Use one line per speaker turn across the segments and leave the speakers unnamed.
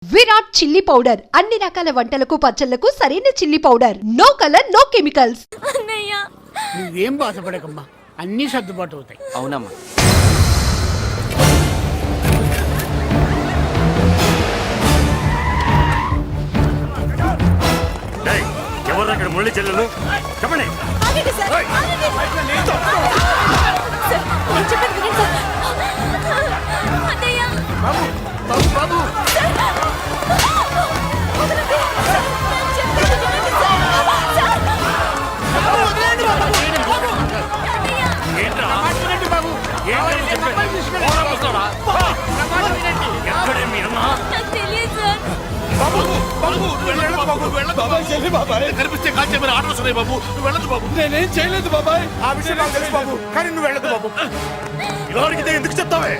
Virat chilli powder అన్ని రకాల వంటలకు పచ్చళ్లకు సరైన chilli powder. No colour no chemicals.
అన్నయ్య
నువ్వేం బాధపడకమ్మా, అన్నీ సర్దుబాటు అవుతాయి.
అవునమ్మా.
ఎవరు అక్కడ మురళి చెల్లెలు చెప్పండి.
ఆగండి సార్, ఆగండి. సార్, నేను చెప్పేది వినండి సార్. అన్నయ్య
బాబు బాబు బాబు
వదలండి. చెప్పేది వినండి సార్. సార్. అన్నయ్య
ఏంట్రా?
వినండి బాబు,
ఏంట్రా చెప్పేది? పోరా పోస్తావా? ఎక్కడే మీ అన్న?
నాకు తెలియదు సార్.
బాబు వెళ్ళదు బాబు, వెళ్ళదు బాబాయ్. చెల్లి బాబాయ్ కనిపిస్తే కాల్ చేయమని ఆర్డర్ వస్తున్నాయి బాబు. నువ్వు వెళ్ళదు బాబు.
నేనేం చేయలేదు బాబాయ్.
ఆ విషయం నాకు తెలుసు బాబు, కానీ నువ్వు వెళ్ళదు బాబు. ఎవరికి ఎందుకు చెప్తావే?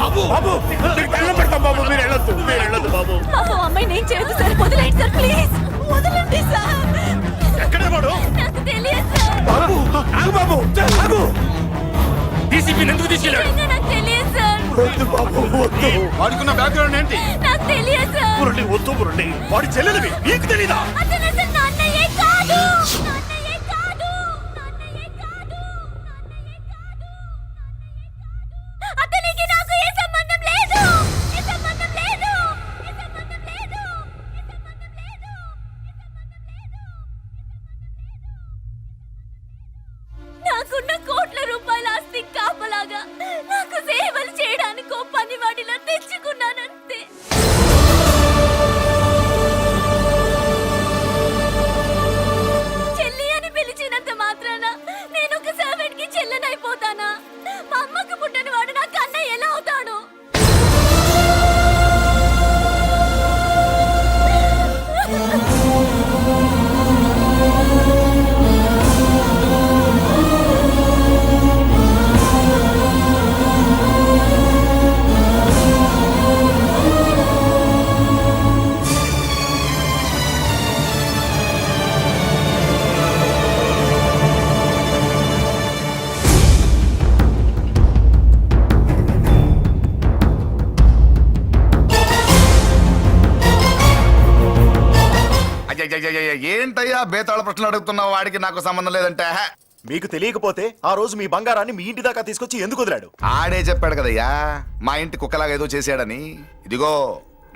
బాబు బాబు నీకు దండం పెడతాం బాబు, మీరు వెళ్ళొద్దు, మీరు వెళ్ళొద్దు బాబు.
పాపం అమ్మాయిని ఏం చేయొద్దు సార్. వదిలేండి సార్, ప్లీజ్ వదలండి సార్.
ఎక్కడే వాడు?
నాకు తెలియదు సార్.
బాబు ఆగు బాబు, ఆగు. డీసీపీ ఎందుకు తీసుకెళ్ళాడు?
నిజంగా నాకు తెలియదు సార్.
వద్దు బాబు వద్దు. వాడుకున్న బ్యాక్గ్రౌండ్ ఏంటి?
నాకు తెలియదు సార్.
మురళి వద్దు మురళి, వాడి చెల్లెలివి నీకు తెలీదా?
అతను అసలు నా అన్నయ్యే కాదు. నా అన్నయ్యే కాదు. నా అన్నయ్యే కాదు. నా అన్నయ్యే కాదు. అతనికి నాకు ఏ సంబంధం లేదు. ఏ సంబంధం లేదు. ఏ సంబంధం లేదు. ఏ సంబంధం లేదు. నాకున్న కోట్ల రూపాయల ఆస్తి కాపలాగా నాకు సేవలు చేయడానికి ఓ పనివాడిలా తెచ్చుకున్నానంతే. చెల్లి అని పిలిచినంత మాత్రాన నేను ఒక సర్వెంట్ కి చెల్లెనైపోతానా? మా అమ్మకు పుట్టిన వాడు నాకు అన్నయ్య ఎలా అవుతాడు?
ఏంటయ్యా బేతాళ ప్రశ్నలు అడుగుతున్నావు? వాడికి నాకు సంబంధం లేదంటే
మీకు తెలియకపోతే ఆ రోజు మీ బంగారాన్ని మీ ఇంటి దాకా తీసుకొచ్చి ఎందుకు వదిలాడు?
ఆడే చెప్పాడు కదయ్యా, మా ఇంటి కుక్కలాగా ఏదో చేశాడని. ఇదిగో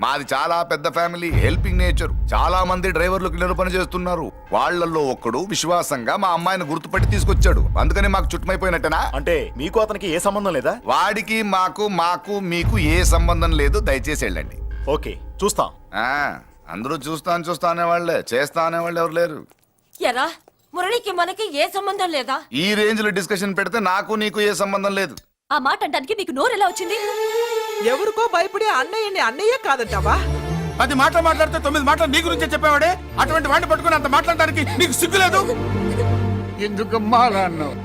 మాది చాలా పెద్ద ఫ్యామిలీ, హెల్పింగ్ నేచర్. చాలా మంది డ్రైవర్లు క్లీనర్ పని చేస్తున్నారు. వాళ్ళల్లో ఒక్కడు విశ్వాసంగా మా అమ్మాయిని గుర్తుపట్టి తీసుకొచ్చాడు. అందుకని మాకు చుట్టుమైపోయినట్టేనా?
అంటే మీకు అతనికి ఏ సంబంధం లేదా?
వాడికి మాకు మీకు ఏ సంబంధం లేదు. దయచేసి వెళ్ళండి.
ఓకే, చూస్తాం.
అందరూ చూస్తా అనేవాళ్లే, చేస్తా అనేవాళ్ళు ఎవరు లేరు.
ఎరా మురళికి మనకి ఏ సంబంధం లేదా?
ఈ రేంజ్ లో డిస్కషన్ పెడితే నాకు నీకు ఏ సంబంధం లేదు.
ఆ మాట అంటానికి మీకు నోరు ఎలా వచ్చింది?
ఎవరికో భయపడి అన్నయ్యని అన్నయ్య కాదంటావా?
10 మాటలు మాట్లాడితే 9 మాటలు నీ గురించే చెప్పేవాడే. అటువంటి వాడిని పట్టుకుని అంత మాట్లాడడానికి నీకు సిగ్గు లేదు?
ఎందుకమ్మా అలా అన్నావు?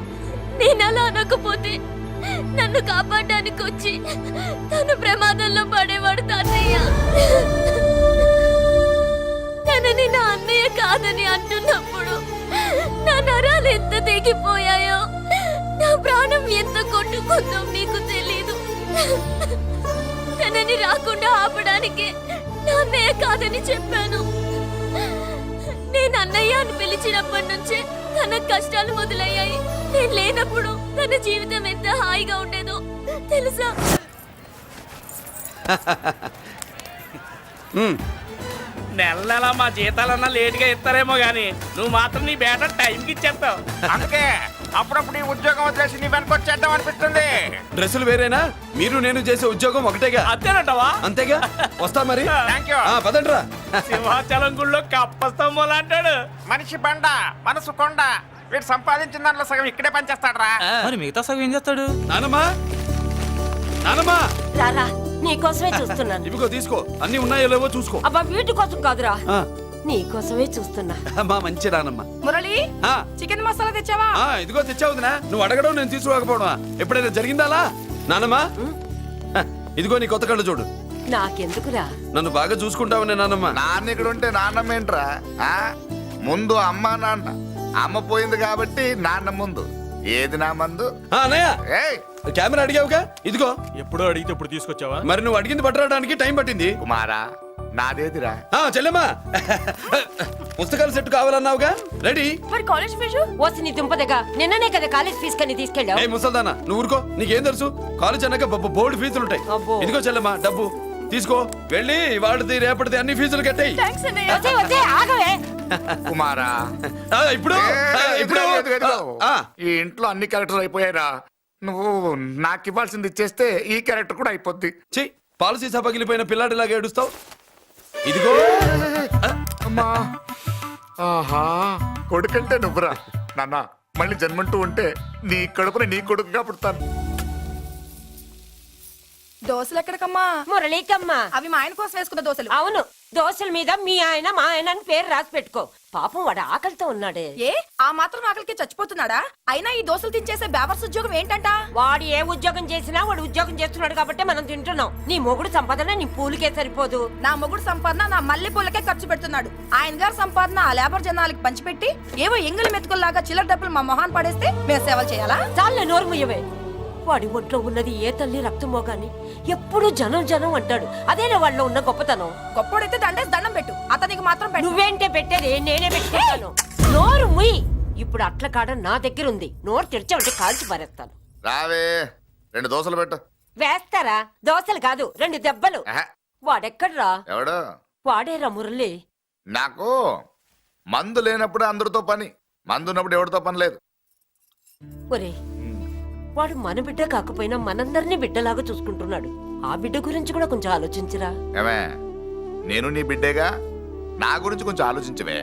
నేను అలా అనకపోతే నన్ను కాపాడడానికి వచ్చి తను ప్రమాదంలో పడేవాడు తాతయ్య. తనని నా అన్నయ్య కాదని అంటున్నప్పుడు నా నరాలు ఎంత తెగిపోయాయో, నా ప్రాణం ఎంత కొట్టుకుందో మీకు తెలీదు. తనని రాకుండా ఆపడానికి నా అన్నయ్య కాదని చెప్పాను. నేను అన్నయ్య అని పిలిచినప్పటి నుంచే తన కష్టాలు మొదలయ్యాయి. నేను లేనప్పుడు తన జీవితం ఎంత హాయిగా ఉండేదో తెలుసా?
నెల మా జీతాలన్నా లేటుగా ఇస్తారేమో గానీ నువ్వు మాత్రం నీ బేట టైంకి ఇచ్చేస్తావు.
అందుకే అప్పుడప్పుడు ఈ ఉద్యోగం వదిలేసి నీ వెనక వచ్చేద్దాం అనిపిస్తుంది.
డ్రెస్సులు వేరేనా? మీరు నేను చేసే ఉద్యోగం ఒకటేగా.
అంతేనంటావా?
అంతేగా. వస్తా మరి.
Thank you.
పదండ్రా.
సింహాచలం గుళ్ళో కప్పస్తంభం అంటాడు.
మనిషి బండ మనసు కొండ. వీడు సంపాదించిన దాంట్లో సగం ఇక్కడే పనిచేస్తాడరా.
మరి మిగతా సగం ఏం చేస్తాడు?
నానమ్మా, నానమ్మా,
రారా, నీకోసమే చూస్తున్నాను.
ఇవిగో తీసుకో. అన్ని ఉన్నాయో లేవో చూసుకో.
అబ్బా వీటి కోసం కాదురా,
ఆ,
నీకోసమే చూస్తున్నా.
అమ్మా మంచి నానమ్మ.
మురళి,
ఆ,
చికెన్ మసాలా తెచ్చావా?
ఇదిగో తెచ్చావుదినా. నువ్వు అడగడం నేను తీసుకోకపోవడమా? ఎప్పుడైనా జరిగిందాలా? నానమ్మా, ఇదిగో నీ కొత్త కళ్ళు చూడు.
నాకెందుకురా?
నన్ను బాగా చూసుకుంటావునే నానమ్మ.
నాన్న ఇక్కడ ఉంటే నాన్నమ్మ ఏంట్రా? ముందు అమ్మ నాన్న. అమ్మ పోయింది కాబట్టి నాన్న ముందు. ఏది నా మందు
అన్నయ్య
ఏయ్
కెమెరా అడిగావుగా ఇదిగో.
ఎప్పుడో అడిగితే ఇప్పుడు తీసుకొచ్చావా?
మరి నువ్వు అడిగింది పట్టడానికి టైం పట్టింది.
కుమారా నాదేదిరా?
చెల్లెమ్మా పుస్తకాల సెట్ కావాలన్నావుగా, రెడీ.
మరి కాలేజ్ ఫీజు
ఓసి నీ దుంపదగా నిన్ననే కదా కాలేజ్ ఫీజు కని తీసుకెళ్ళావు.
ఏ ముసల్దానా నువ్వు ఊరుకో, నీకేం తెలుసు? కాలేజ్ అన్నాక బోర్డు ఫీజులు ఉంటాయి.
అబ్బో.
ఇదిగో చెల్లెమ్మా డబ్బు తీసుకో, వెళ్ళి వాడిది రేపటిది అన్ని ఫీజులు కట్టాయి.
థ్యాంక్స్ అన్నయ్య.
వచ్చే వచ్చే ఆగవే.
కుమారా
ఇప్పుడు ఇప్పుడు
ఈ ఇంట్లో అన్ని క్యారెక్టర్ అయిపోయారా? నువ్వు నాకు ఇవ్వాల్సింది ఇచ్చేస్తే ఈ క్యారెక్టర్ కూడా అయిపోద్ది.
చెయ్యి, పాలసీ పగిలిపోయిన పిల్లాడిలాగా ఏడుస్తావు. ఇదిగో
అమ్మా ఆహా కొడుకంటే నువ్వురా నాన్న. మళ్ళీ జన్మంటూ ఉంటే నీ కడుపుని నీ కొడుకుగా పుడతాను.
దోశలు ఎక్కడికమ్మా?
మురళీకమ్మ.
అవి మా ఆయన కోసం వేసుకున్న దోశలు.
అవును, దోశల మీద మీ ఆయన మా ఆయన అని పేరు రాసి పెట్టుకో. పాపం వాడు ఆకలితో ఉన్నాడే.
ఏ ఆ మాత్రం ఆకలికి చచ్చిపోతున్నాడా? అయినా ఈ దోశలు తినేసే బేవర్స్ ఉద్యోగం ఏంటంట?
వాడు ఏ ఉద్యోగం చేసినా వాడు ఉద్యోగం చేస్తున్నాడు కాబట్టి మనం తింటున్నాం. నీ మొగుడు సంపాదన నీ పూలకే సరిపోదు.
నా మొగుడు సంపాదన నా మల్లె పూలకే ఖర్చు పెడుతున్నాడు. ఆయన గారి సంపాదన ఆ లేబర్ జనాలకి పంచిపెట్టి ఏవో ఎంగిలి మెతుకుల్లాగా చిల్లర డబ్బులు మా మొహాన్ పడేస్తే మేము సేవలు చేయాలా?
చాలే నోరు ముయ్యవే. వాడి ఒంట్లో ఉన్నది ఏ తల్లి రక్తమో గాని ఎప్పుడు జనం జనం అంటాడు. అదేనా వాళ్ళలో ఉన్న గొప్పతనం.
గొప్పోడైతే దండేసి దండం పెట్టు, అతనికి మాత్రం పెట్టు.
నువ్వేంటే పెట్టేది, నేనే పెట్టుకుంటాను. నోరు ముయ్. ఇప్పుడు అట్ల కాడ నా దగ్గర ఉంది. నోరు తెరిచావంటే కాల్చి పారేస్తాను.
రావే 2 దోశలు పెట్టు.
వేస్తారా? దోశలు కాదు 2 దెబ్బలు.
ఆహా,
వాడెక్కడ్రా?
ఎవడు?
వాడేరా మురళి.
నాకు మందు లేనప్పుడు అందరితో పని, మందు ఉన్నప్పుడు ఎవరితో పని లేదు.
ఒరే, వాడు మన బిడ్డ కాకపోయినా మనందరినీ బిడ్డలాగా చూసుకుంటున్నాడు. ఆ బిడ్డ గురించి కూడా కొంచెం ఆలోచించరా.
ఏమే నేను నీ బిడ్డేగా, నా గురించి కొంచెం ఆలోచించవే.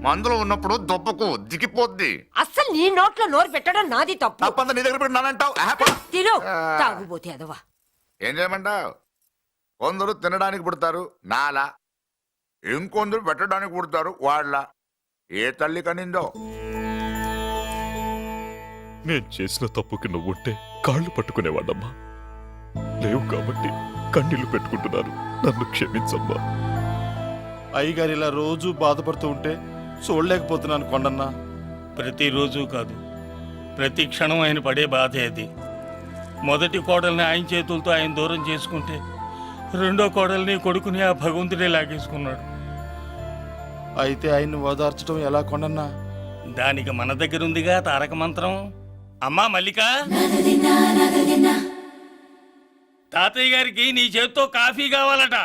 మందులో ఉన్నప్పుడు దొప్పకు దిగిపోద్ది.
అస్సలు నీ నోట్లో నోరు పెట్టడం నాది తప్పు.
తప్పంతా నీ దగ్గర పెట్టినానంటావు.
తిను తాగుబోతే అదవా.
ఏం చేయమంటావు? కొందరు తినడానికి పుడతారు నాలా, ఇంకొందరు పెట్టడానికి పుడతారు వాళ్ళ. ఏ తల్లి కనిందో?
నేను చేసిన తప్పుకి నువ్వుంటే కాళ్ళు పట్టుకునేవాడమ్మా. లేవు కాబట్టి కన్నీళ్లు పెట్టుకుంటున్నారు. నన్ను క్షమించమ్మా.
అయ్యగారు ఇలా రోజు బాధపడుతూ ఉంటే చూడలేకపోతున్నాను కొండన్నా.
ప్రతిరోజు కాదు, ప్రతి క్షణం ఆయన పడే బాధే అది. మొదటి కోడల్ని ఆయన చేతులతో ఆయన దూరం చేసుకుంటే రెండో కోడల్ని కొడుకుని ఆ భగవంతుడే లాగేసుకున్నాడు.
అయితే ఆయన్ని ఓదార్చడం ఎలా కొండన్నా?
దానికి మన దగ్గర ఉందిగా తారక మంత్రం. అమ్మా మల్లిక, తాతయ్య గారికి నీ చేత్తో కాఫీ కావాలట.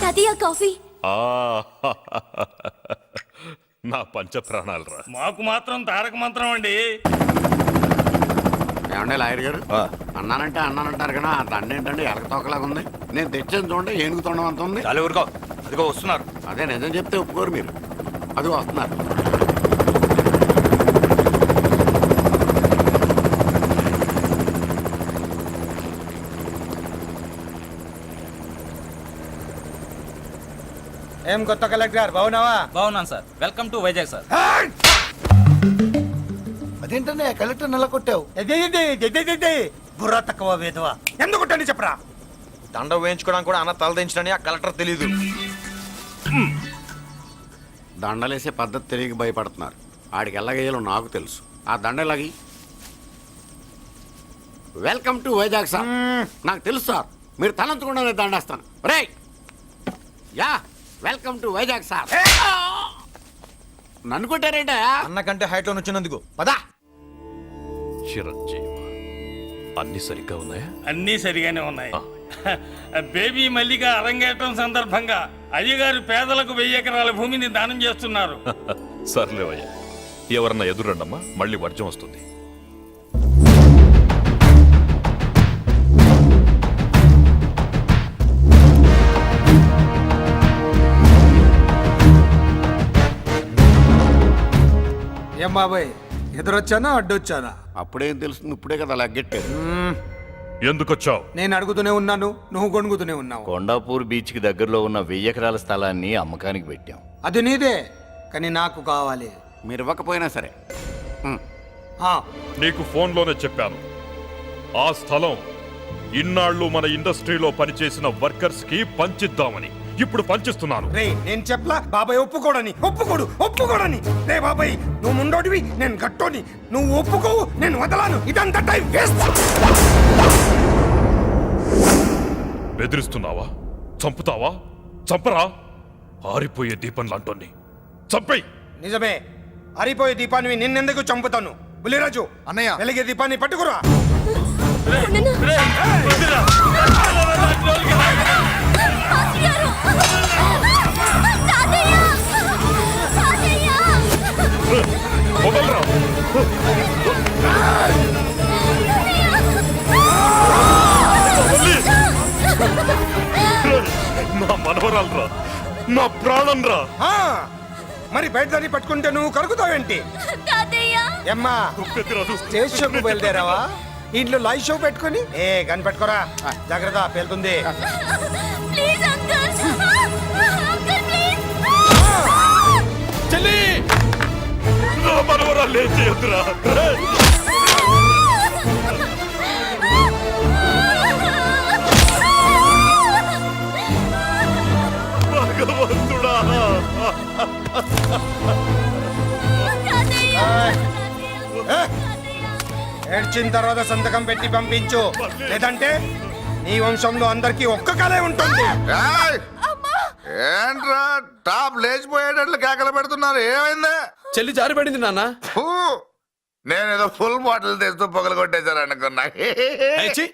తాతయ్య కాఫీ.
నా పంచ ప్రాణాలరా.
మాకు మాత్రం తారక మంత్రం అండి.
ఏమండే లాయర్ గారు, అన్నానంటే అన్నానంటారు కదా, ఆ దండ ఏంటంటే ఎలక తోకలాగా ఉంది. నేను తెచ్చేది చూడండి, ఏనుగు తొండం అంత ఉంది.
చాలా ఊరుకో, అదిగో వస్తున్నారు.
అదే నిజం చెప్తే ఒప్పుకోరు మీరు. అది వస్తున్నారు.
ఏం కొత్త కలెక్టర్ బాగున్నావా?
బాగున్నాను sir. Welcome to Vizag sir.
అదేంటనే కలెక్టర్ నెల కొట్టావు? బుర్ర తక్కువ వేదవా. ఎందుకు కొట్టండి చెప్పరా?
దండ వేయించుకోవడానికి కూడా అన్న తలదించడని ఆ కలెక్టర్ తెలీదు.
దండలేసే పద్ధతి తెలియక భయపడుతున్నారు. ఆడికి ఎలాగేయాలో నాకు తెలుసు. ఆ దండ ఎలాగి. Welcome to Vizag sir. నాకు తెలుసు సార్, మీరు తలంతకుండానే దండేస్తాను. రే యా, వెల్కమ్ టు వైజాగ్ సార్. నన్ను కొట్టారేంట?
అన్నకంటే హైట్ లో వచ్చినందుకు
పదా.
చిరంజీవి, అన్ని సరిగ్గా ఉన్నాయా?
అన్నీ సరిగానే ఉన్నాయి. బేబీ మల్లిక అరంగేట్రం సందర్భంగా అయ్యగారు పేదలకు 1000 ఎకరాల భూమిని దానం చేస్తున్నారు.
సర్లేవయ్యా, ఎవరన్నా ఎదురండమ్మా, మళ్ళీ వర్జం వస్తుంది.
బాబాయ్ ఎదురొచ్చానా అడ్డొచ్చానా?
అప్పుడేం తెలుస్తుంది, ఇప్పుడే కదా లగ్గెట్టారు.
ఎందుకొచ్చావు?
నేను అడుగుతూనే ఉన్నాను, నువ్వు గొణుగుతూనే ఉన్నావు.
కొండాపూర్ బీచ్ కి దగ్గరలో ఉన్న 1000 ఎకరాల స్థలాన్ని అమ్మకానికి పెట్టాం.
అది నీదే, కానీ నాకు కావాలి.
మీరు ఇవ్వకపోయినా సరే.
ఆ,
నీకు ఫోన్లోనే చెప్పాను. ఆ స్థలం ఇన్నాళ్ళు మన ఇండస్ట్రీలో పనిచేసిన వర్కర్స్ కి పంచిద్దామని. ఇప్పుడు పంచిస్తున్నాను.
రే నేను చెప్పలా బాబాయ్ ఒప్పుకోడని. రే బాబాయ్ నువ్వు ముండోడివి, నేను గట్టోని. నువ్వు ఒప్పుకోవు, నేను వదలాను. ఇదంతా టైం వేస్ట్.
బెదిరిస్తున్నావా? చంపుతావా? చంపరా? ఆరిపోయే దీపం లాంటోని చంపేయ్.
నిజమే, ఆరిపోయే దీపాన్ని నిన్నెందుకు చంపుతాను? బుల్లిరాజు
అన్నయ్య.
వెలిగే దీపాన్ని పట్టుకురా.
వదలరా. నా మనవరాలరా, నా ప్రాణం రా.
ఆ, మరి బయట దాన్ని పట్టుకుంటే నువ్వు కలుగుతావేంటి? ఎమ్మా స్టేజ్ షోకు బయలుదేరావా? ఇంట్లో లైవ్ షో పెట్టుకుని గన్ పెట్టుకోరా, జాగ్రత్త పేలుతుంది.
చెల్లి, నా మనవరాలు ఏం చేయొద్దురా. భగవంతుడా.
ఏడ్చిన తర్వాత సంతకం పెట్టి పంపించు, లేదంటే నీ వంశంలో అందరికీ ఒక్క కలే ఉంటుంది.
ఏయ్! ఏంట్రా టాప్ లేచిపోయేటట్లు కేకలు పెడుతున్నారు? ఏమైంది?
చెల్లి జారిపడింది నాన్న.
ఫూ! నేనేదో ఫుల్ బాటిల్ తెస్తూ పొగలు కొట్టేశారు అనుకున్నా.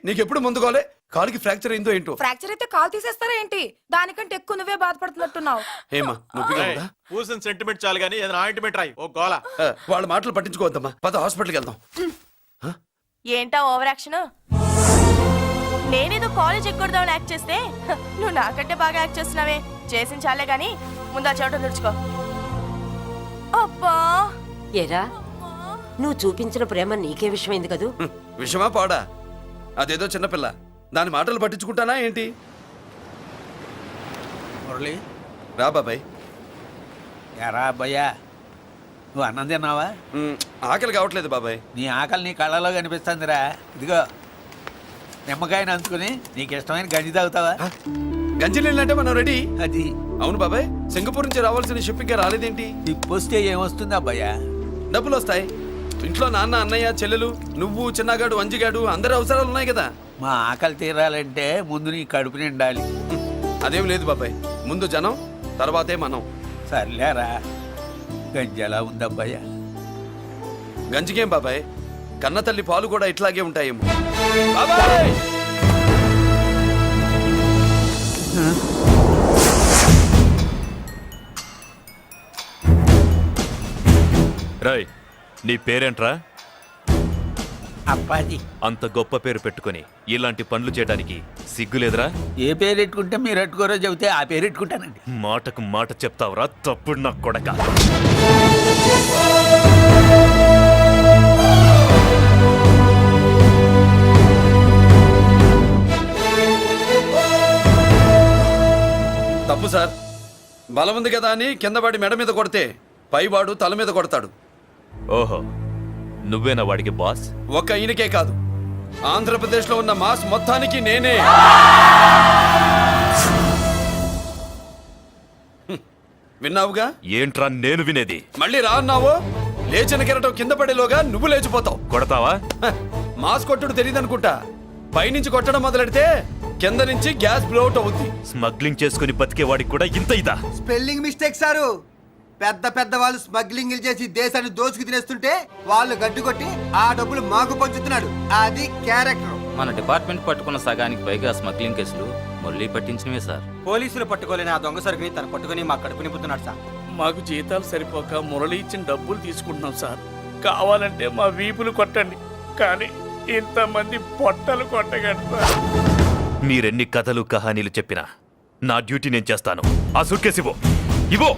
నీకెప్పుడు ముందుకోలే? కాలుకి ఫ్రాక్చర్ అయిందో ఏంటో.
ఫ్రాక్చర్ అయితే కాల్ తీసేస్తారా ఏంటి? దానికంటే ఎక్కువ నువ్వే బాధపడుతున్నట్టున్నావు.
ఏమా నొప్పిగా ఉందా?
పూసిన సెంటిమెంట్ చాలు గానీ ఏదైనా ఆయింట్మెంట్ రాయి. ఓ గోల.
వాళ్ళ మాటలు పట్టించుకోవద్దమ్మా, పద హాస్పిటల్కి వెళ్దాం.
ఏంటా ఓవర్ యాక్షన్? నేనేదో కాలేజ్ ఎక్కడదామని యాక్ట్ చేస్తే నువ్వు నాకంటే బాగా యాక్ట్ చేస్తున్నావే. చేసిన చాలే గాని ముందు ఆ చోట తుడుచుకో. అబ్బా,
ఏరా, నువ్వు చూపించిన ప్రేమ నీకే విషయమైంది కదూ.
విషమా పాడా? అదేదో చిన్నపిల్ల, దాని మాటలు పట్టించుకుంటానా ఏంటి?
మురళి,
రా బాబాయ్.
ఎరా అబ్బయ్యా, నువ్వు అన్నం తిన్నావా?
ఆకలి కావట్లేదు బాబాయ్.
నీ ఆకలి నీ కళ్ళలో కనిపిస్తుందిరా. ఇదిగో నిమ్మకాయని అంచుకుని నీకు ఇష్టమైన గంజి తాగుతావా?
గంజి నీళ్ళంటే మనం రెడీ.
అది
అవును బాబాయ్, సింగపూర్ నుంచి రావాల్సిన షిప్పింగ్ రాలేదేంటి?
తిప్పొస్తే ఏమొస్తుంది అబ్బయ్యా?
డబ్బులు వస్తాయి. ఇంట్లో నాన్న, అన్నయ్య, చెల్లెలు, నువ్వు, చిన్నగాడు, వంజిగాడు, అందరి అవసరాలు ఉన్నాయి కదా.
మా ఆకలి తీరాలంటే ముందు నీ కడుపు నిండాలి.
అదేం లేదు బాబాయ్, ముందు జనం, తర్వాతే మనం.
సర్లేరా, గంజి ఎలా ఉందబ్బయ్యా?
గంజికేం బాబాయ్, కన్న తల్లి పాలు కూడా ఇట్లాగే ఉంటాయేమో. బాబాయ్
రాయ్, నీ పేరేంట్రా?
అప్పాజీ.
అంత గొప్ప పేరు పెట్టుకొని ఇలాంటి పనులు చేయడానికి సిగ్గులేదురా?
ఏ పేరు పెట్టుకుంటే మీరు పెట్టుకోరో చెబితే ఆ పేరు పెట్టుకుంటానండి.
మాటకు మాట చెప్తావురా తప్పుడు నా కొడక.
తప్పు సార్. బలం ఉంది కదా అని కింద పడి మెడ మీద కొడితే పైవాడు తల మీద కొడతాడు.
ఓహో, నువ్వేనా వాడికి బాస్?
ఒక్క ఈయనకే కాదు, ఆంధ్రప్రదేశ్లో ఉన్న మాస్ మొత్తానికి నేనే. విన్నావుగా?
ఏంట్రా నేను వినేది?
మళ్ళీ రా అన్నావు, లేచిన కెరటం కింద పడేలోగా నువ్వు లేచిపోతావు.
కొడతావా?
మాస్ కొట్టుడు తెలియదనుకుంటా. పైనుంచి కొట్టడం మొదలెడితే కింద నుంచి గ్యాస్ బ్లౌట్ అవుద్ది.
స్మగ్లింగ్ చేసుకుని బతికే వాడికి కూడా ఇంత ఇదా?
Spelling mistake sir. పెద్ద పెద్ద వాళ్ళు స్మగ్లింగ్ చేసి దేశాన్ని దోచుకు తినేస్తుంటే వాళ్ళు గడ్డు కొట్టి ఆ డబ్బులు మాకు పంచుతున్నాడు. అది క్యారెక్టర్.
మన డిపార్ట్మెంట్ పట్టుకున్న సగానికి పైగా స్మగ్లింగ్ కేసులు మురళి పట్టించినవే సార్.
పోలీసులు పట్టుకోలేని ఆ దొంగ సరుకుని తను పట్టుకుని మా కడుపు నింపుతున్నాడు సార్.
మాకు జీతాలు సరిపోక మురళి ఇచ్చిన డబ్బులు తీసుకుంటున్నాం సార్. కావాలంటే మా వీపులు కొట్టండి, కానీ ఇంతమంది పొట్టలు కొట్టగండి సార్.
మీరెన్ని కథలు కహానీలు చెప్పినా నా డ్యూటీ నేను చేస్తాను. ఆ సూట్ కేసు ఇవ్వు.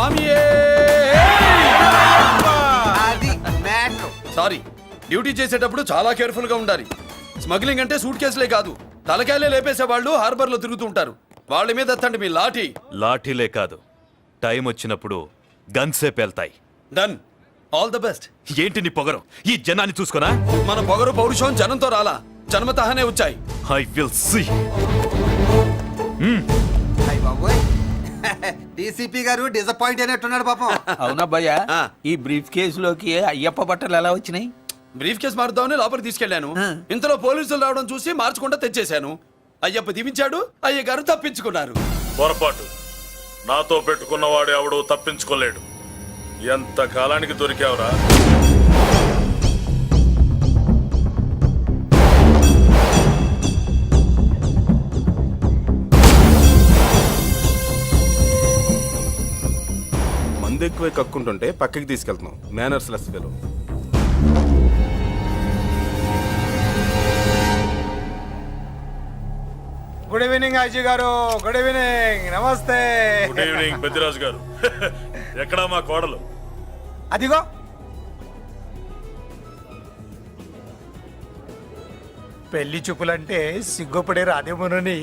స్వామియే
అది మ్యాటర్.
సారీ, డ్యూటీ చేసేటప్పుడు చాలా కేర్ఫుల్ గా ఉండాలి. స్మగ్లింగ్ అంటే సూట్ కేసులే కాదు, తలకాయలే లేపేసే వాళ్ళు హార్బర్ లో తిరుగుతూ ఉంటారు. వాళ్ళ మీద ఎత్తండి మీ లాఠీ.
లాఠీలే కాదు, టైం వచ్చినప్పుడు గన్సే పేల్తాయి.
డన్. All the best.
ఏంటి నీ పొగరు? ఈ జనాన్ని చూసుకోనా?
మన పొగరు పౌరుషం జనంతో రాలా, జన్మతహనే వచ్చాయి.
I will see.
డీసీపీ గారు డిసప్పాయింట్ అయినట్టున్నాడు పాపం.
అవునా భయ్యా, ఈ బ్రీఫ్ కేసులోకి అయ్యప్ప బట్టలు ఎలా వచ్చినాయి?
బ్రీఫ్ కేసు మారుద్దామని లోపలికి తీసుకెళ్లాను. ఇంతలో పోలీసులు రావడం చూసి మార్చకుండా తెచ్చేశాను. అయ్యప్ప దీవించాడు, అయ్య గారు తప్పించుకున్నారు.
పొరపాటు. నాతో పెట్టుకున్నవాడు ఎవడు తప్పించుకోలేడు. ఎంత కాలానికి దొరికావురా?
మందు ఎక్కువ కక్కుంటుంటే పక్కకి తీసుకెళ్తున్నాం. Manners less fellow. Good evening Ajay గారు. Good evening. Namaste.
Good evening Peddiraju గారు. ఎక్కడా మా కోడలు?
అదిగో పెళ్లి చూపులంటే సిగ్గుపడే రాదేమోనని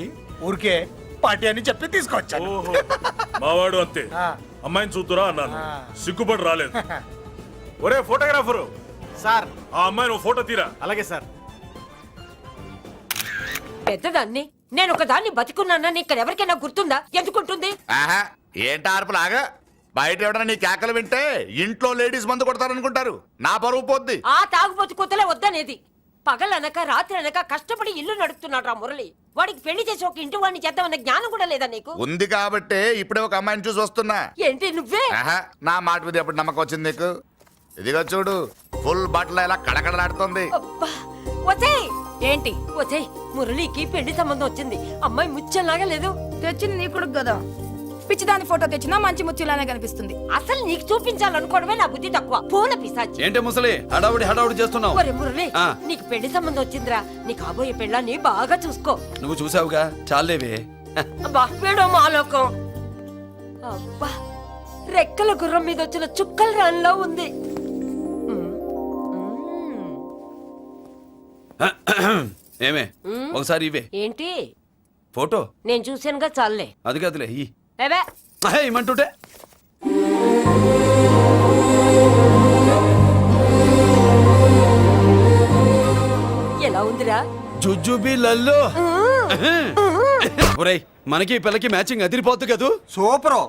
ఊరికే పార్టీ అని చెప్పి తీసుకొచ్చాను.
ఓహో, మావాడు అంతే. అమ్మాయిని చూద్దురా అన్నాను, సిగ్గుపడి రాలేదు. ఒరే ఫోటోగ్రాఫరు
సార్,
ఆ అమ్మాయిని ఓ ఫోటో తీరా.
అలాగే సార్.
పెద్దదాన్ని నేను ఒక దాన్ని బతికున్నానని ఇక్కడ ఎవరికైనా గుర్తుందా? ఎందుకుంటుంది?
ఆహా, ఏంటి ఆర్పులాగా? బయట ఎవడన్నా నీ కేకలు వింటే ఇంట్లో లేడీస్ మందు కొడతారనుకుంటారు. నా పరువు పోద్ది.
ఆ తాగుబోతు కూతలే వద్దనేది. పగలనక రాత్రి అనక కష్టపడి ఇల్లు నడుపుతున్నాడు రా మురళి. వాడికి పెళ్లి చేసి ఒక ఇంటి వాడిని చేద్దామన్న జ్ఞానం కూడా లేదా నీకు?
ఉంది కాబట్టే ఇప్పుడే ఒక అమ్మాయిని చూసి వస్తున్నా.
ఏంటి నువ్వే?
ఆహా, నా మాట మీద ఎప్పుడు నమ్మకం వచ్చింది నీకు? ఇదిగో చూడు, ఫుల్ బట్టలు ఇలా కడకడలాడుతుంది.
అబ్బా, వచ్చేయ్. ఏంటి వచ్చేయ్? మురళికి పెళ్లి సంబంధం వచ్చింది. అమ్మాయి ముచ్చల్లాగా లేదు.
తెచ్చింది నీ కొడుకు కదా. పిచ్చిదాని ఫోటో తెచ్చినా మంచి ముత్యులానే కనిపిస్తుంది.
అసలు నీకు చూపించాలనుకోవడమే నా బుద్ధి తక్కువ. పూల పిశాచి.
ఏంటి ముసలి హడావుడి చేస్తున్నావు?
ఒరే మురళి, నీకు పెళ్లి సంబంధం వచ్చిందిరా. నీ కాబోయే పెళ్ళాన్ని బాగా చూసుకో.
నువ్వు చూసావుగా, చాలేవే.
అబ్బా, వీడో మాలోకం. అబ్బా, రెక్కల గుర్రం మీద వచ్చిన చుక్కల రాన్లో ఉంది.
ఏమే, ఒకసారి ఇవే.
ఏంటి
ఫోటో?
నేను చూసానుగా, చాలే.
అది కదులే
ఏవే
ఇమ్మంటుంటే.
ఎలా ఉందిరా?
జుజుబి లల్లో. ఒరేయ్, మనకి ఈ పిల్లకి మ్యాచింగ్ అదిరిపోద్దు కదూ.
సూపరు.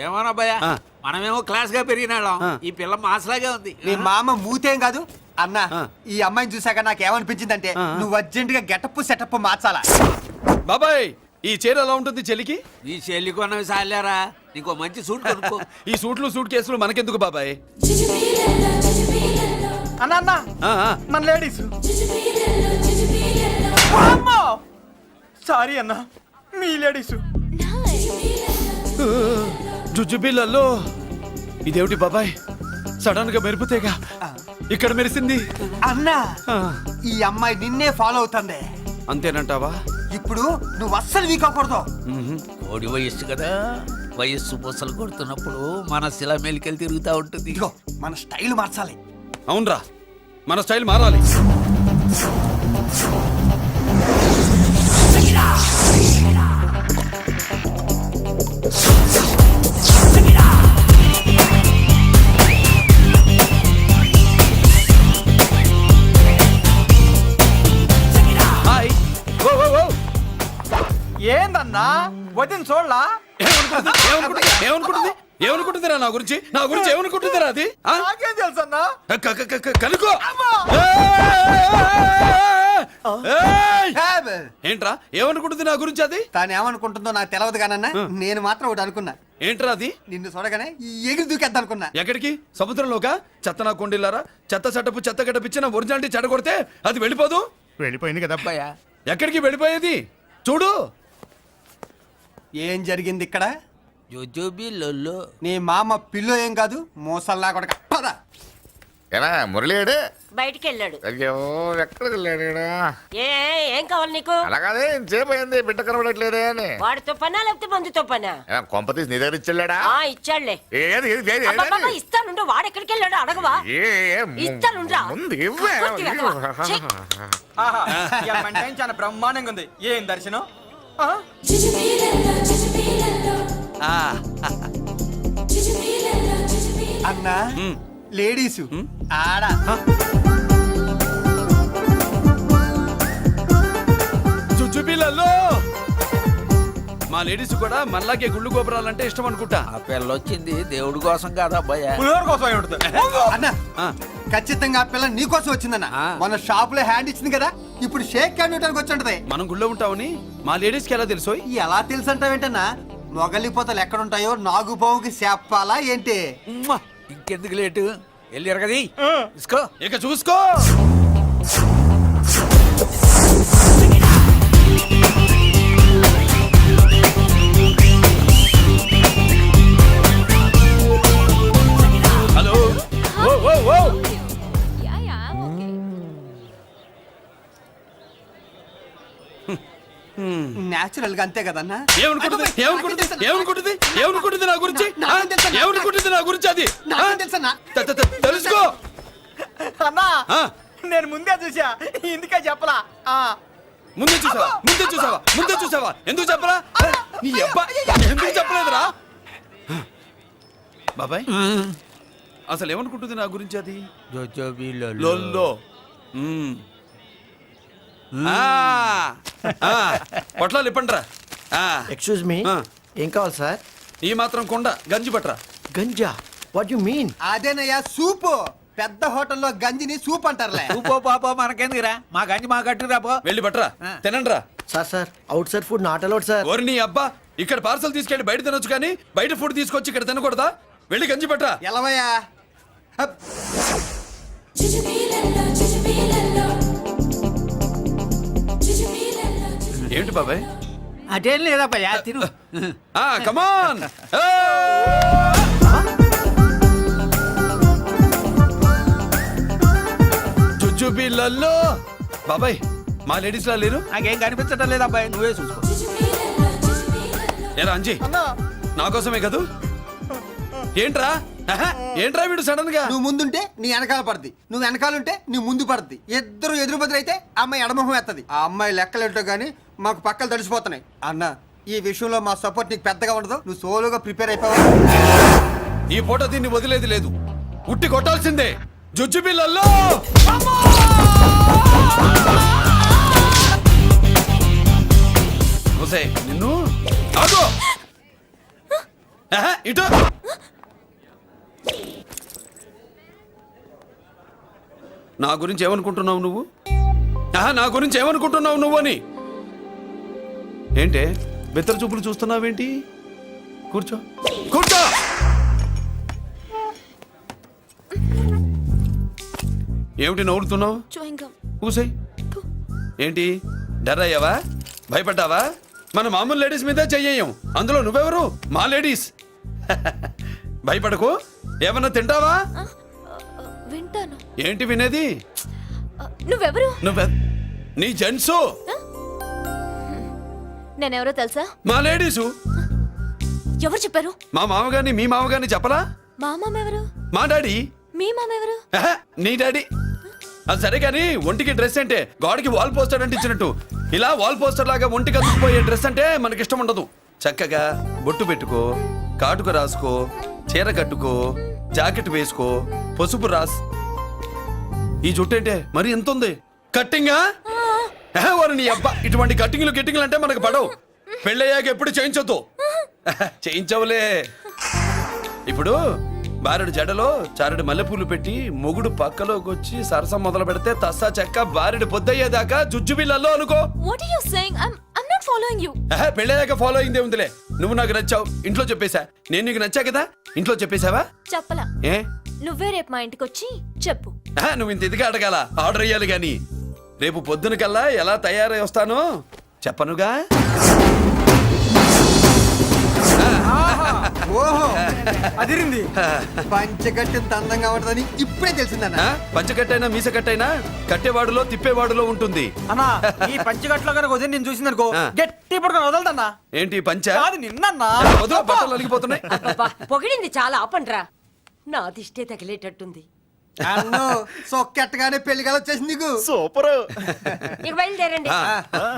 ఏమన్నా భయ్యా, మనమేమో క్లాస్ గా పెరిగినాళ్ళం. ఈ పిల్ల మాసలాగే ఉంది.
నీ మామ మూతేం కాదు అన్నా. ఈ అమ్మాయిని చూసాక నాకేమనిపించిందంటే నువ్వు అర్జెంట్ గా గెటప్ సెటప్ మార్చాలా.
బాబాయ్, ఈ చీర ఎలా ఉంటుంది చెలికి?
నీ చెల్లి కొన్నవి సాలేరా, నీకు మంచి సూట్ కొనుక్కో.
ఈ సూట్లు సూట్ కేసులు మనకెందుకు బాబాయ్?
అన్నా మన లేడీస్. సారీ అన్నా, మీ లేడీస్.
జుజుబిళ్ళల్లో ఇదేమిటి బాబాయ్? సడన్ గా మెరుపుతేగా ఇక్కడ మెరిసింది.
అన్నా, ఈ అమ్మాయి నిన్నే ఫాలో అవుతుంది.
అంతేనంటావా?
ఇప్పుడు నువ్వు అస్సలు వీక్ అవ్వకూడదు.
ఓడి వయస్సు కదా, వయస్సు పూసలు కొడుతున్నప్పుడు మన శిల మేలికెళ్ళి తిరుగుతూ ఉంటుంది.
ఇదిగో మన స్టైల్ మార్చాలి.
అవునరా, మన స్టైల్ మారాలి.
ఏందన్నా వదిన చూడలా?
ఏమనుకుంటుందిరా నా గురించి? నా గురించి ఏమనుకుంటుందిరా అది?
నాకేం తెలుసు అన్నా?
కనుకో. ఏంట్రా ఏమనుకుంటుంది నా గురించి అది?
తాను ఏమనుకుంటుందో నాకు తెలియదు కానన్నా, నేను మాత్రం ఒకటి అనుకున్నా.
ఏంట్రా అది?
నిన్ను చూడగానే ఎగిరి దూకేద్దాం అనుకున్నా.
ఎక్కడికి? సముద్రంలోకా? చెత్త నా కొండిల్లారా, చెత్త సెటప్ చెత్త గడపిచ్చిన ఒరిజినాలిటీ చెడగొడితే అది వెళ్ళిపోదు.
వెళ్ళిపోయింది కదా అబ్బాయా.
ఎక్కడికి వెళ్ళిపోయేది? చూడు
ఏం జరిగింది ఇక్కడ.
జుజుబి లల్లో.
నీ మామ పిల్లో ఏం కాదు, మోసల్లా కొడక. పద.
ఏనా మురళీడే
బయటికి వెళ్ళాడు.
అయ్యో ఎక్కడికి వెళ్ళాడు ఈడ?
ఏం కావాలి నీకు?
అలాగే ఇంతసేపు అయింది బిడ్డ కనబడట్లేదే అని.
వాడితో పనా లేకపోతే మందుతో పనా?
కొంప తీసి నీ దగ్గర ఇచ్చాడా?
ఇచ్చాడులే.
ఏది ఏది, ఏది, ఏది?
అబ్బబ్బబ్బ, ఇస్తానుండు. వాడు ఎక్కడికి వెళ్ళాడు అడగవా? ఇస్తానుండ్రా.
ముందు ఇవ్వే.
కొట్టి వెతవా. ఛీ.
చాలా బ్రహ్మాండంగా ఉంది. ఏం దర్శనం? అన్నా లేడీసు ఆడ
చుచ్చుపిల్లల్లో మా లేడీస్ కూడా మనలాగే గుళ్ళు గోపురాలంటే ఇష్టం అనుకుంటా.
ఆ పిల్ల వచ్చింది దేవుడి కోసం కాదు అబ్బాయి.
పులిహోర కోసం ఉంటుంది. అన్న ఖచ్చితంగా ఆ పిల్ల నీ కోసం వచ్చిందన్న. మన షాప్ లో హ్యాండ్ ఇచ్చింది కదా, ఇప్పుడు షేక్ హ్యాండ్ ఇవ్వడానికి వచ్చి ఉంటది.
మనం గుళ్ళో ఉంటామని మా లేడీస్ కి ఎలా తెలుసు?
ఎలా తెలుసు అంటావేంటన్నా? మొగలిపోతలు ఎక్కడుంటాయో నాగుబావుకి చెప్పాలా ఏంటి?
ఇంకెందుకు లేటు వెళ్ళారు కదా తీసుకో.
ఇక చూసుకో. హలో. ఓ ఓ ఓ.
నేచురల్ గా అంతే కదన్నా.
ఏమనుకుంటుంది నా గురించి? ఏమనుకుంటుంది నా గురించి? అది తెలుసుకో
అన్నా. నేను ముందే చూసా, ఇందుకే చెప్పలా.
ముందే చూసావా? ఎందుకు చెప్పరా? నీ అబ్బా ఎందుకు చెప్పలేదురా? బాబాయ్ అసలు ఏమనుకుంటుంది నా గురించి? అది లొల్లో. పొట్లాలు ఇప్పండిరా.
ఎక్స్క్యూజ్ మీ, ఏం కావాలి సార్?
ఈ మాత్రం కొండ గంజి పట్రా.
గంజా? What you mean? అదేనయ్యా సూపు. పెద్ద హోటల్లో గంజిని సూప్ అంటారులే.
ఊపో పాపో మనకెందుకురా, మా గంజి మా కట్టురా పో.
వెళ్ళి పట్రా, తినండిరా.
Sir outside food not allowed sir.
ఓరి నీ అబ్బా, ఇక్కడ పార్సల్ తీసుకెళ్ళి బయట తినొచ్చు కానీ బయట ఫుడ్ తీసుకొచ్చి ఇక్కడ తినకూడదా? వెళ్ళి గంజి పట్రా.
ఎలవయ్యా.
ఏంటి బాబాయ్?
అదేం లేదబ్బా తిను.
కమాన్. చుచ్చుపిల్లల్లో బాబాయ్ మా లేడీస్ లా లేరు.
నాకేం కనిపించడం లేదు అబ్బాయి, నువ్వే చూసుకో.
ఏరా అంజీ, నా కోసమే కదూ? ఏంట్రా వీడు సడన్ గా?
నువ్వు ముందుంటే నీ వెనకాల పడుద్ది, నువ్వు వెనకాలంటే నీ ముందు పడుద్ది. ఇద్దరు ఎదురు బదులైతే అమ్మాయి ఎడమొహం ఎత్తది. ఆ అమ్మాయి లెక్కలేంటో గానీ మాకు పక్కలు తడిసిపోతున్నాయి. అన్న ఈ విషయంలో మా సపోర్ట్ నీకు పెద్దగా ఉండదు. నువ్వు సోలోగా ప్రిపేర్ అయిపోవాలి.
ఈ పూట దీన్ని వదిలేది లేదు, ఉట్టి కొట్టాల్సిందే. జుజ్జుపిల్లల్లో నిన్ను ఆగు. ఇటు నా గురించి ఏమనుకుంటున్నావు నువ్వు? నా గురించి ఏమనుకుంటున్నావు నువ్వు అని? ఏంటే బెత్తర చూపులు చూస్తున్నావేంటి? కూర్చో. ఏమిటి నవ్వుతున్నావు? కూసై. ఏంటి డర్ అయ్యావా? భయపడ్డావా? మన మామూలు లేడీస్ మీద చెయ్యం, అందులో నువ్వెవరు? మా లేడీస్. భయపడకు. ఏమన్నా తింటావా?
వింటాను.
ఏంటి వినేది?
నువ్వెవరు?
నీ జెంట్సు.
నేనెవరో తెలుసా?
మా లేడీసు.
ఎవరు చెప్పారు?
మా మామగారిని మీ మామగారిని చెప్పలా?
మా మామ ఎవరు?
మా డాడీ.
మీ మామ ఎవరు?
నీ డాడీ. అది సరే కానీ ఒంటికి డ్రెస్ అంటే గోడకి వాల్ పోస్టర్ అంటే ఇచ్చినట్టు ఇలా వాల్ పోస్టర్ లాగా ఒంటికి అందుకుపోయే డ్రెస్ అంటే మనకి ఇష్టం ఉండదు. చక్కగా బొట్టు పెట్టుకో, కాటుక రాసుకో, చీర కట్టుకో, జాకెట్ వేసుకో, పసుపు రాస్. ఈ జుట్టు అంటే మరి ఎంత ఉంది? కట్టింగా? వారు నీ అబ్బా, ఇటువంటి కట్టింగ్లు గిట్టింగ్లు అంటే మనకు పడవు. పెళ్ళయ్యాక ఎప్పుడు చేయించొద్దు. చేయించవులే. ఇప్పుడు బారెడు జడలో చారెడు మల్లెపూలు పెట్టి మొగుడు పక్కలోకి వచ్చి సరసం మొదలు పెడితే తస్సా చెక్క బారెడు పొద్దయ్యేదాకా జుజ్జుబిళ్ళల్లో అనుకో.
What are you saying? I'm not following you.
పెళ్ళయ్యాక ఫాలో అయిందే ఉందిలే. నువ్వు నాకు నచ్చావు, ఇంట్లో చెప్పేశా. నేను నీకు నచ్చా కదా, ఇంట్లో చెప్పేశావా?
చెప్పలా.
ఏ
నువ్వే రేపు మా ఇంటికి వచ్చి చెప్పు.
నువ్వు ఇంత ఇదిగా అడగాల, ఆర్డర్ అయ్యాలి గాని. రేపు పొద్దున కల్లా ఎలా తయారై వస్తానో చెప్పనుగా.
ఓహో అదిరింది పంచగట్టెంత అందంగా ఉంటుందని ఇప్పుడే తెలిసిందన్న.
పంచకట్టైనా మీసకట్టైనా కట్టేవాడులో తిప్పేవాడులో ఉంటుంది.
అన్నా ఈ పంచగట్లో కనుక వదిలి నేను చూసింది అనుకో గట్టి పడుకొని వదలదన్నా.
ఏంటి పంచ
కాదు నిన్నన్నా.
వదిలో బట్టలు అలిగిపోతున్నాయి.
అబ్బబ్బా, పొగిడింది చాలా ఆపండ్రా. నా దిష్టే తగిలేటట్టుంది.
అన్ను సొక్కెట్టగానే పెళ్లి కల వచ్చేసింది నీకు.
సూపర్.
ఇక బయలుదేరండి.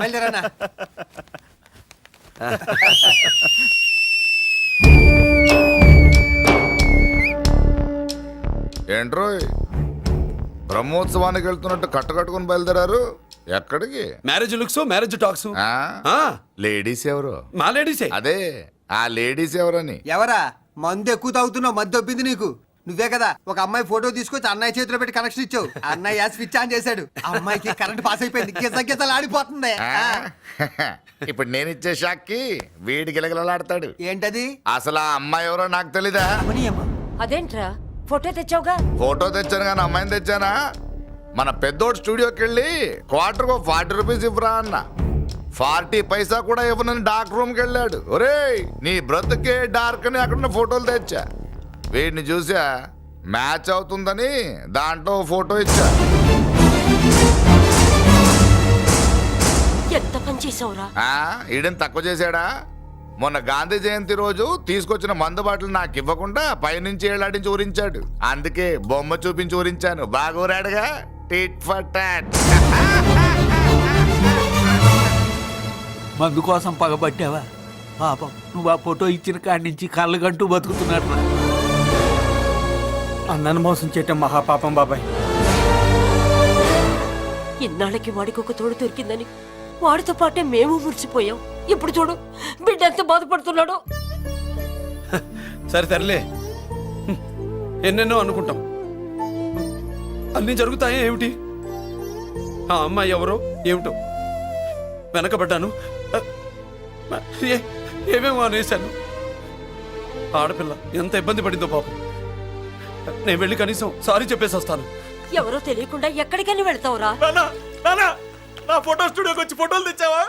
బయలుదేరన్నా.
ఏంట్రో బ్రహ్మోత్సవానికి వెళ్తున్నట్టు కట్టుకొని బయలుదేరారు. ఎక్కడికి?
Marriage looks, marriage talks.
Ladies ఎవరు?
మా లేడీసే.
అదే ఆ లేడీస్ ఎవరని.
ఎవరా? మందు ఎక్కువ తాగుతున్నావు, మధ్య ఒప్పింది నీకు. నువ్వే కదా ఒక అమ్మాయి ఫోటో తీసుకొచ్చి అన్నయ్య చేతిలో పెట్టి కనెక్షన్ ఇచ్చావు. అన్నయ్య స్విచ్ ఆన్ చేశాడు, అమ్మాయికి కరెంట్ పాస్ అయిపోయింది, గిజలు ఆడిపోతుంది.
ఇప్పుడు నేను ఇచ్చే షాక్కి వీడి గిలగిలలాడతాడు.
ఏంటది?
అసలు ఆ అమ్మాయి ఎవరో నాకు తెలీదా?
అదేంట్రా ఫోటో తెచ్చావుగా?
ఫోటో తెచ్చాను కానీ అమ్మాయిని తెచ్చానా? మన పెద్దోడు స్టూడియోకి వెళ్ళి క్వార్టర్కు 40 రూపీస్ ఇవ్వరా అన్న. 40 పైసా కూడా ఇవ్వనని డార్క్ రూమ్కి వెళ్ళాడు. ఒరేయ్ నీ బ్రతుకే డార్క్ అని అక్కడ ఫోటోలు తెచ్చా. వీడిని చూసా మ్యాచ్ అవుతుందని దాంట్లో ఫోటో ఇచ్చా.
ఎంత పని చేసావురా?
ఈడని తక్కువ చేశాడా? మొన్న గాంధీ జయంతి రోజు తీసుకొచ్చిన మందు బాటలు నాకు ఇవ్వకుండా పైనుంచి ఏళ్ళాడించి ఊరించాడు. అందుకే బొమ్మ చూపించి ఊరించాను. బాగా ఊరాడుగా. Tit for tat.
మందు కోసం పగబట్టావా? పాపం నువ్వు ఆ ఫోటో ఇచ్చిన కాడి నుంచి కళ్ళగంటూ బతుకుతున్నాడు.
అన్నను మోసం చేయటం మహాపాపం బాబాయ్.
ఇన్నాళ్ళకి వాడికి ఒక తోడు దొరికిందని వాడితో పాటే మేము మురిసిపోయాం. ఇప్పుడు చూడు బిడ్డ ఎంత బాధపడుతున్నాడో.
సరే తరలే, ఎన్నెన్నో అనుకుంటాం, అన్నీ జరుగుతాయా ఏమిటి? ఆ అమ్మాయి ఎవరో ఏమిటో వెనకబడ్డాను, ఏమేమో అనేశాను. ఆడపిల్ల ఎంత ఇబ్బంది పడిందో పాపం. నేను వెళ్ళి కనీసం సారీ చెప్పేసి వస్తాను.
ఎవరో తెలియకుండా ఎక్కడికని వెళ్తావురా?
నా ఫోటో స్టూడియోకి వచ్చి ఫోటోలు తెచ్చావా?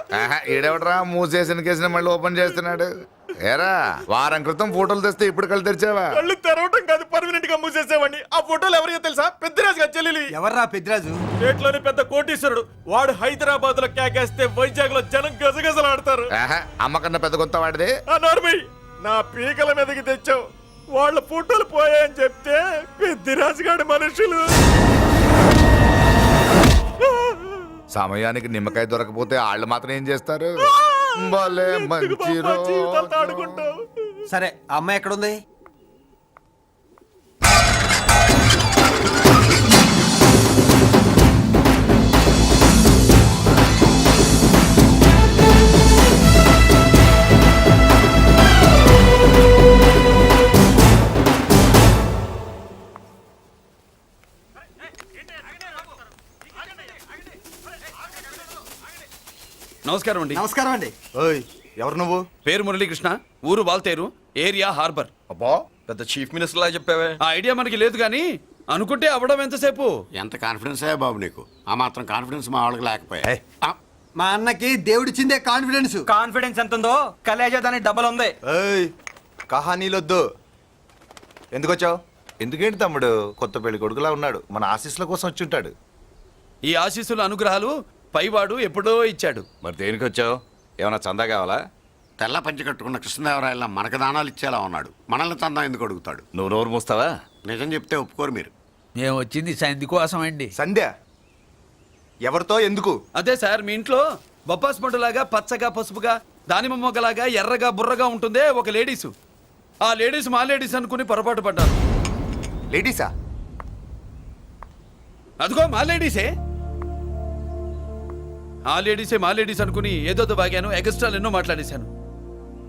ఈడెవడరా మూసేసిన కేసుని మళ్ళీ ఓపెన్ చేస్తున్నాడు? ఏరా వారం క్రితం ఫోటోలు తెస్తే ఇప్పుడు కళ్ళు తెరిచావా?
కళ్ళు తెరవటం కాదు, పర్మనెంట్ గా మూసేసేవాడిని. ఆ ఫోటోలు ఎవరికో తెలుసా? పెద్దరాజు గారి చెల్లెలి.
ఎవర్రా పెద్దరాజు?
స్టేట్లోని పెద్ద కోటీశ్వరుడు. వాడు హైదరాబాద్ లో కేకేస్తే వైజాగ్ లో జనం గజగజలాడతారు.
అమ్మకన్నా పెద్ద కొంత వాడిదే.
నార్మల్ నా పీకల మీదకి తెచ్చావు. వాళ్ళ ఫోటోలు పోయాయని చెప్తే పెద్దిరాజు గారి మనుషులు.
సమయానికి నిమ్మకాయ దొరకపోతే వాళ్ళు మాత్రం ఏం చేస్తారు? భలే మంచి రోజు.
సరే అమ్మాయి ఎక్కడుంది?
నమస్కారం అండి.
నమస్కారం అండి.
ఓయ్ ఎవరు నువ్వు?
పేరు మురళీకృష్ణ, ఊరు వాల్తేరు, ఏరియా హార్బర్.
అబ్బా పెద్ద చీఫ్ మినిస్టర్ లా చెప్పావే.
ఆ ఐడియా మనకి లేదు కానీ అనుకుంటే అవ్వడం ఎంతసేపు.
ఎంత కాన్ఫిడెన్స్ అయ్యా బాబు నీకు? ఆ మాత్రం కాన్ఫిడెన్స్ మా వాళ్ళకి లేకపోయా?
మా అన్నకి దేవుడిచ్చిందే కాన్ఫిడెన్స్.
కాన్ఫిడెన్స్ ఎంత ఉందో కలేజా దానికి డబల్ ఉంది.
కహానీలొద్దు. ఎందుకు వచ్చావు? ఎందుకేంటి తమ్ముడు కొత్త పెళ్లి కొడుకులా ఉన్నాడు. మన ఆశీస్సుల కోసం వచ్చి ఉంటాడు.
ఈ ఆశీస్సుల అనుగ్రహాలు పైవాడు ఎప్పుడో ఇచ్చాడు.
మరి దేనికి వచ్చావు? ఏమైనా చందా కావాలా?
తెల్ల పంచి కట్టుకున్న కృష్ణదేవరాయల మనకు దానాలు ఇచ్చేలా ఉన్నాడు. మనల్ని చందా ఎందుకు అడుగుతాడు?
నువ్వు నోరు మూస్తావా?
నిజం చెప్తే ఒప్పుకోరు మీరు.
మేము వచ్చింది సంధి కోసం అండి.
సంధ్య ఎవరితో ఎందుకు?
అదే సార్, మీ ఇంట్లో బొప్పాస్ పండులాగా పచ్చగా పసుపుగా దానిమ్మ మొగ్గలాగా ఎర్రగా బుర్రగా ఉంటుందే ఒక లేడీసు. ఆ లేడీస్ మా లేడీస్ అనుకుని పొరపాటు పడ్డాను.
లేడీసా?
అదిగో మా లేడీసే. ఆ లేడీసే మా లేడీస్ అనుకుని ఏదో బాగాను, ఎగస్ట్రాలు ఎన్నో మాట్లాడేశాను.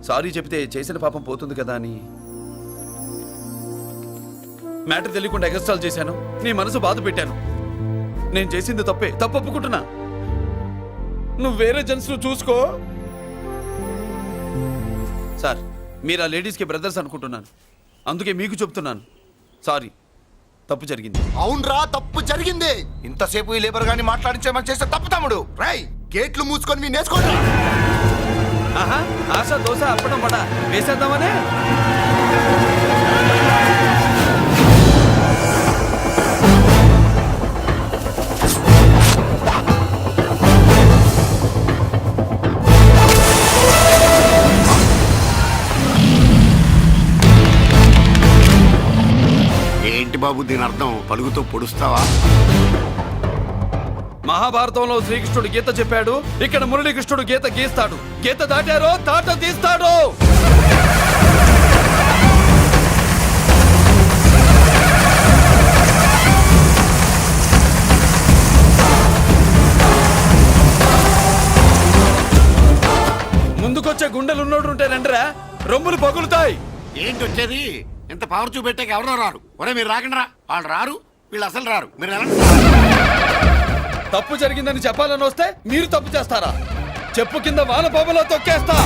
సారీ చెప్తే చేసిన పాపం పోతుంది కదా అని మ్యాటర్ తెలియకుండా ఎగస్ట్రాలు చేశాను. నీ మనసు బాధ పెట్టాను. నేను చేసింది తప్పే, తప్పు ఒప్పుకుంటున్నా. నువ్వు వేరే జెంట్స్ చూసుకో. సార్, మీరు ఆ లేడీస్కి బ్రదర్స్ అనుకుంటున్నాను, అందుకే మీకు చెప్తున్నాను. సారీ, తప్పు జరిగింది.
అవునరా, తప్పు జరిగింది. ఇంతసేపు ఈ లేబర్ గాని మాట్లాడించేమని చేస్తే తప్పు తమ్ముడు. రై గేట్లు మూసుకొని మీ నేర్చుకోండి.
ఆహా, ఆశ దోశ అప్పడం పడ వేసేద్దామనే.
ఏంటి బాబు దీని అర్థం పలుగుతో పొడుస్తావా?
మహాభారతంలో శ్రీకృష్ణుడు గీత చెప్పాడు, ఇక్కడ మురళీకృష్ణుడు గీత గీస్తాడు. గీత దాటారో తాట తీస్తాడు. ముందుకొచ్చే గుండెలు ఉన్నోడు ఉంటే రండిరా, రొమ్ములు పగులుతాయి.
ఏంటి వచ్చేది? ఇంత పవర్ చూపెట్టాక ఎవరో రారు. ఒరే మీరు రాకండి రా. వాళ్ళు రారు, వీళ్ళు అసలు రారు. మీరు ఎలా?
తప్పు జరిగిందని చెప్పాలని వస్తే మీరు తప్పు చేస్తారా? చెప్పు కింద వాన పాపలో తొక్కేస్తా.